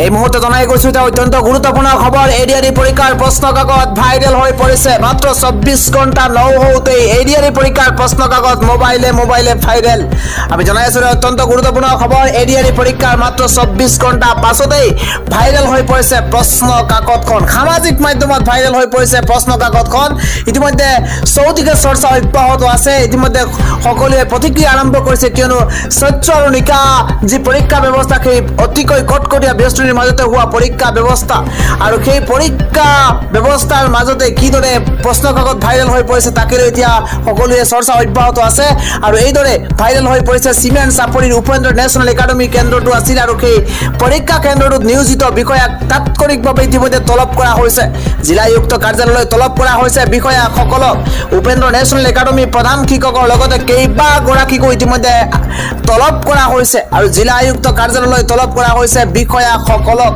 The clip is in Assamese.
এই মুহূৰ্তে জনাই গৈছো এটা অত্যন্ত গুৰুত্বপূৰ্ণ খবৰ এডিআৰই পৰীক্ষাৰ প্ৰশ্ন কাকত ভাইৰেল হৈ পৰিছে মাত্ৰ 24 ঘণ্টা নহওঁতে এডিআৰই পৰীক্ষাৰ প্ৰশ্ন কাকত মোবাইলে ভাইৰেল আমি জনাই আছো অত্যন্ত গুৰুত্বপূৰ্ণ খবৰ এডিআৰই পৰীক্ষাৰ মাত্ৰ 24 ঘণ্টা পাছতেই ভাইৰেল হৈ পৰিছে প্ৰশ্ন কাকতখন সামাজিক মাধ্যমত ভাইৰেল হৈ পৰিছে প্ৰশ্ন কাকতখন ইতিমধ্যে চৌদিকে চৰ্চা অব্যাহত আছে ইতিমধ্যে সকলোৱে প্ৰতিক্ৰিয়া আৰম্ভ কৰিছে কিয়নো সত্য আৰু নিকা যি পৰীক্ষা ব্যৱস্থা সেই অতিকৈ কটকটীয়া ব্যস্তনিৰ মাজতে হোৱা পৰীক্ষা ব্যৱস্থা আৰু সেই পৰীক্ষা ব্যৱস্থাৰ মাজতে কিদৰে প্ৰশ্ন কাকত ভাইৰেল হৈ পৰিছে তাকে এতিয়া সকলোৱে চৰ্চা অব্যাহত আছে আৰু এইদৰে ভাইৰেল হৈ পৰিছে সিমেন্ট চাপৰিৰ উপেন্দ্ৰ নেশ্যনেল একাডেমী কেন্দ্ৰটো আছিল আৰু সেই পৰীক্ষা কেন্দ্ৰটোত নিয়োজিত বিষয়াক তাৎক্ষণিকভাৱে ইতিমধ্যে তলব কৰা হৈছে জিলা আয়ুক্ত কাৰ্যালয়লৈ তলব কৰা হৈছে বিষয়াসকলক উপেন্দ্ৰ নেশ্যনেল একাডেমী প্ৰধান শিক্ষকৰ লগতে কেইবাগৰাকীকো ইতিমধ্যে তলব কৰা হৈছে আৰু জিলা আয়ুক্ত কাৰ্যালয়লৈ তলব কৰা হৈছে বিষয়াসকলক